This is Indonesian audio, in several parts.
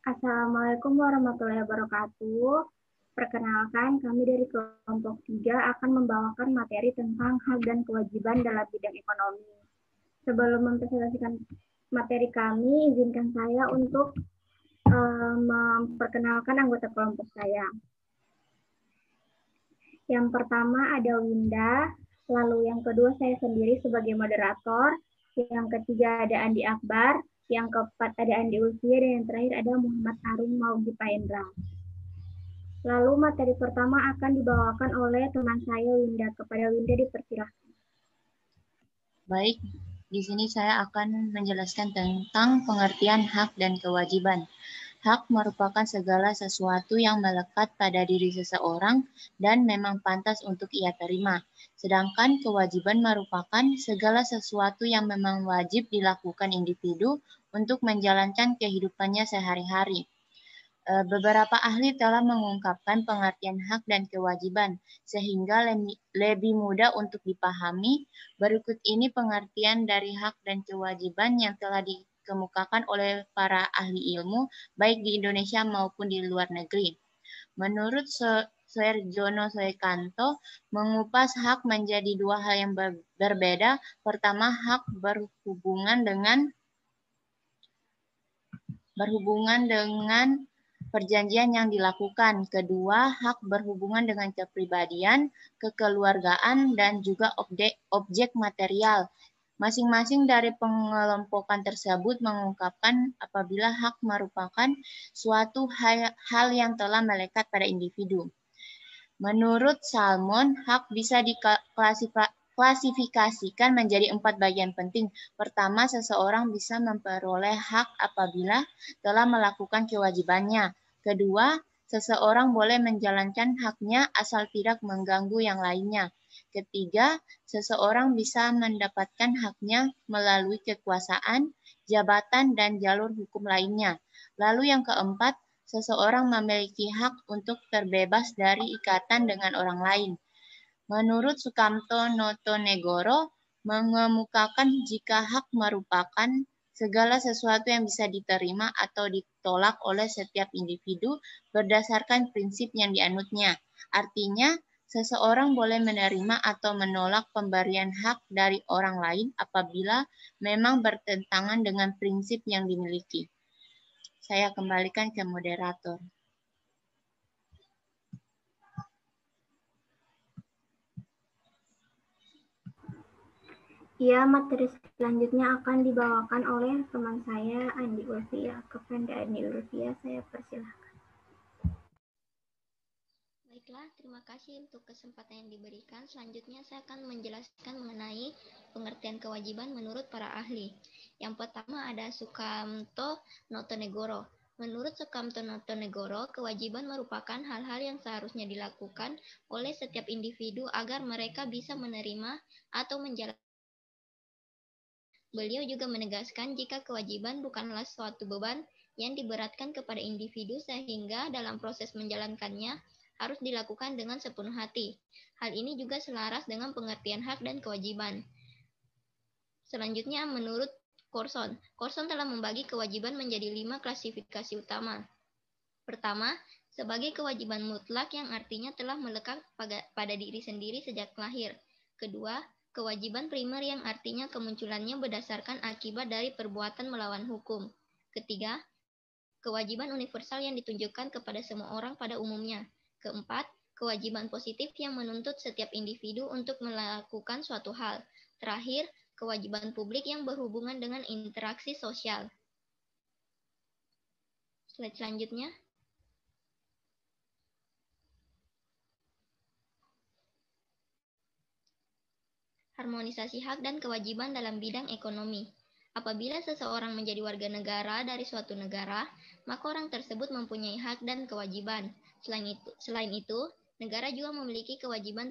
Assalamualaikum warahmatullahi wabarakatuh. Perkenalkan, kami dari kelompok 3 akan membawakan materi tentang hak dan kewajiban dalam bidang ekonomi. Sebelum mempresentasikan materi kami, izinkan saya untuk memperkenalkan anggota kelompok saya. Yang pertama ada Winda, lalu yang kedua saya sendiri sebagai moderator, yang ketiga ada Andi Akbar, yang keempat ada Andi Ulfia, dan yang terakhir ada Muhammad Arung Maugi Paendra. Lalu materi pertama akan dibawakan oleh teman saya Winda. Kepada Winda dipersilahkan. Baik, di sini saya akan menjelaskan tentang pengertian hak dan kewajiban. Hak merupakan segala sesuatu yang melekat pada diri seseorang dan memang pantas untuk ia terima. Sedangkan kewajiban merupakan segala sesuatu yang memang wajib dilakukan individu untuk menjalankan kehidupannya sehari-hari. Beberapa ahli telah mengungkapkan pengertian hak dan kewajiban, sehingga lebih mudah untuk dipahami. Berikut ini pengertian dari hak dan kewajiban yang telah dikemukakan oleh para ahli ilmu, baik di Indonesia maupun di luar negeri. Menurut Suarjono Soekanto, mengupas hak menjadi dua hal yang berbeda. Pertama, hak berhubungan dengan perjanjian yang dilakukan. Kedua, hak berhubungan dengan kepribadian, kekeluargaan, dan juga objek material. Masing-masing dari pengelompokan tersebut mengungkapkan apabila hak merupakan suatu hal yang telah melekat pada individu. Menurut Salmon, hak bisa diklasifikasikan menjadi 4 bagian penting. Pertama, seseorang bisa memperoleh hak apabila telah melakukan kewajibannya. Kedua, seseorang boleh menjalankan haknya asal tidak mengganggu yang lainnya. Ketiga, seseorang bisa mendapatkan haknya melalui kekuasaan, jabatan, dan jalur hukum lainnya. Lalu yang keempat, seseorang memiliki hak untuk terbebas dari ikatan dengan orang lain. Menurut Sukamto Notonegoro, mengemukakan jika hak merupakan segala sesuatu yang bisa diterima atau ditolak oleh setiap individu berdasarkan prinsip yang dianutnya. Artinya, seseorang boleh menerima atau menolak pemberian hak dari orang lain apabila memang bertentangan dengan prinsip yang dimiliki. Saya kembalikan ke moderator. Ya, materi selanjutnya akan dibawakan oleh teman saya Andi Ulfia. Kepada Andi Ulfia, saya persilahkan. Baiklah, terima kasih untuk kesempatan yang diberikan. Selanjutnya saya akan menjelaskan mengenai pengertian kewajiban menurut para ahli. Yang pertama ada Sukamto Notonegoro. Menurut Sukamto Notonegoro, kewajiban merupakan hal-hal yang seharusnya dilakukan oleh setiap individu agar mereka bisa menerima atau menjalankan. Beliau juga menegaskan jika kewajiban bukanlah suatu beban yang diberatkan kepada individu sehingga dalam proses menjalankannya harus dilakukan dengan sepenuh hati. Hal ini juga selaras dengan pengertian hak dan kewajiban. Selanjutnya, menurut Corson telah membagi kewajiban menjadi 5 klasifikasi utama. Pertama, sebagai kewajiban mutlak yang artinya telah melekat pada diri sendiri sejak lahir. Kedua, kewajiban primer yang artinya kemunculannya berdasarkan akibat dari perbuatan melawan hukum. Ketiga, kewajiban universal yang ditunjukkan kepada semua orang pada umumnya. Keempat, kewajiban positif yang menuntut setiap individu untuk melakukan suatu hal. Terakhir, kewajiban publik yang berhubungan dengan interaksi sosial. Slide selanjutnya. Harmonisasi hak dan kewajiban dalam bidang ekonomi. Apabila seseorang menjadi warga negara dari suatu negara, maka orang tersebut mempunyai hak dan kewajiban. Selain itu, negara juga memiliki kewajiban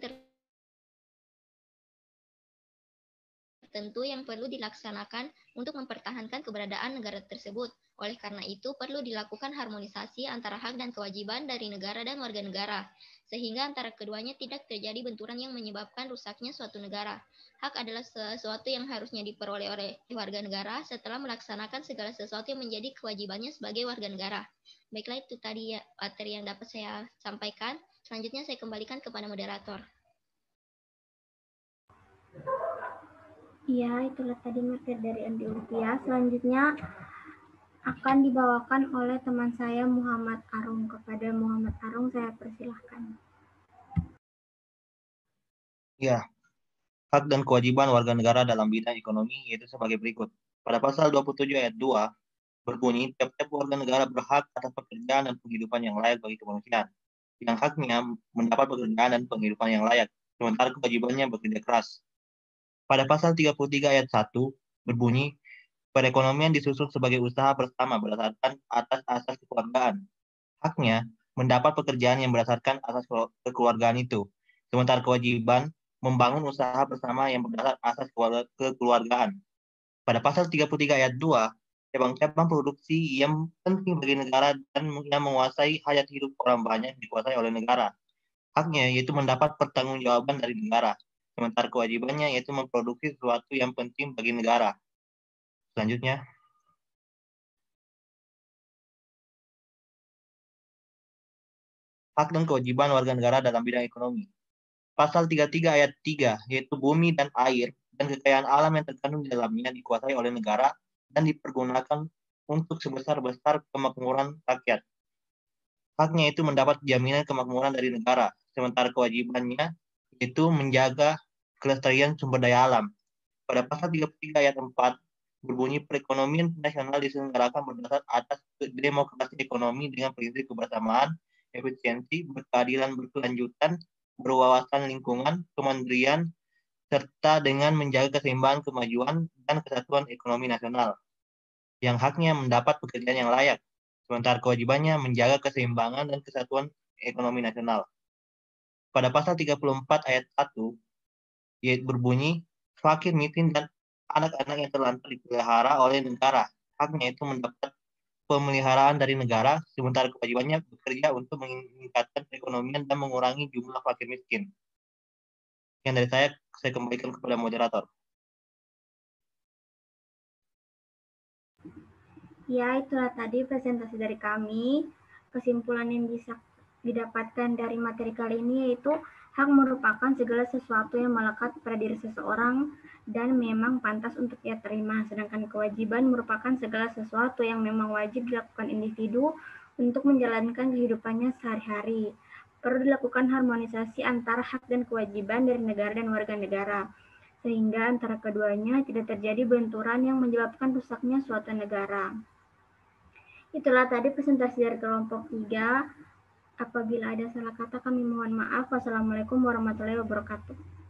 tertentu yang perlu dilaksanakan untuk mempertahankan keberadaan negara tersebut. Oleh karena itu, perlu dilakukan harmonisasi antara hak dan kewajiban dari negara dan warga negara, sehingga antara keduanya tidak terjadi benturan yang menyebabkan rusaknya suatu negara. Hak adalah sesuatu yang harusnya diperoleh oleh warga negara setelah melaksanakan segala sesuatu yang menjadi kewajibannya sebagai warga negara. Baiklah, itu tadi materi yang dapat saya sampaikan. Selanjutnya saya kembalikan kepada moderator. Ya, itulah tadi materi dari Andi Ulfia. Selanjutnya akan dibawakan oleh teman saya Muhammad Arung. Kepada Muhammad Arung saya persilahkan. Ya, hak dan kewajiban warga negara dalam bidang ekonomi yaitu sebagai berikut. Pada pasal 27 ayat 2 berbunyi, tiap-tiap warga negara berhak atas pekerjaan dan penghidupan yang layak bagi kemanusiaan. Yang haknya mendapat pekerjaan dan penghidupan yang layak, sementara kewajibannya bekerja keras. Pada pasal 33 ayat 1 berbunyi, perekonomian disusun sebagai usaha bersama berdasarkan atas asas kekeluargaan. Haknya mendapat pekerjaan yang berdasarkan asas kekeluargaan itu, sementara kewajiban membangun usaha bersama yang berdasar asas kekeluargaan. Pada pasal 33 ayat 2, cabang-cabang produksi yang penting bagi negara dan yang menguasai hajat hidup orang banyak dikuasai oleh negara. Haknya yaitu mendapat pertanggungjawaban dari negara, sementara kewajibannya yaitu memproduksi sesuatu yang penting bagi negara. Selanjutnya, hak dan kewajiban warga negara dalam bidang ekonomi. Pasal 33 ayat 3, yaitu bumi dan air dan kekayaan alam yang terkandung di dalamnya dikuasai oleh negara dan dipergunakan untuk sebesar-besar kemakmuran rakyat. Haknya itu mendapat jaminan kemakmuran dari negara, sementara kewajibannya itu menjaga kelestarian sumber daya alam. Pada pasal 33 ayat 4, berbunyi perekonomian nasional diselenggarakan berdasar atas demokrasi ekonomi dengan prinsip kebersamaan, efisiensi, berkeadilan berkelanjutan, berwawasan lingkungan, kemandirian, serta dengan menjaga keseimbangan kemajuan dan kesatuan ekonomi nasional. Yang haknya mendapat pekerjaan yang layak, sementara kewajibannya menjaga keseimbangan dan kesatuan ekonomi nasional. Pada pasal 34 ayat 1, yaitu berbunyi, fakir, miskin, dan anak-anak yang terlantar dipelihara oleh negara. Haknya itu mendapat pemeliharaan dari negara, sementara kewajibannya bekerja untuk meningkatkan perekonomian dan mengurangi jumlah fakir miskin. Yang dari saya kembalikan kepada moderator. Ya, itulah tadi presentasi dari kami. Kesimpulan yang bisa didapatkan dari materi kali ini yaitu hak merupakan segala sesuatu yang melekat pada diri seseorang dan memang pantas untuk ia terima, sedangkan kewajiban merupakan segala sesuatu yang memang wajib dilakukan individu untuk menjalankan kehidupannya sehari-hari. Perlu dilakukan harmonisasi antara hak dan kewajiban dari negara dan warga negara, sehingga antara keduanya tidak terjadi benturan yang menyebabkan rusaknya suatu negara. Itulah tadi presentasi dari kelompok 3. Apabila ada salah kata kami mohon maaf. Wassalamualaikum warahmatullahi wabarakatuh.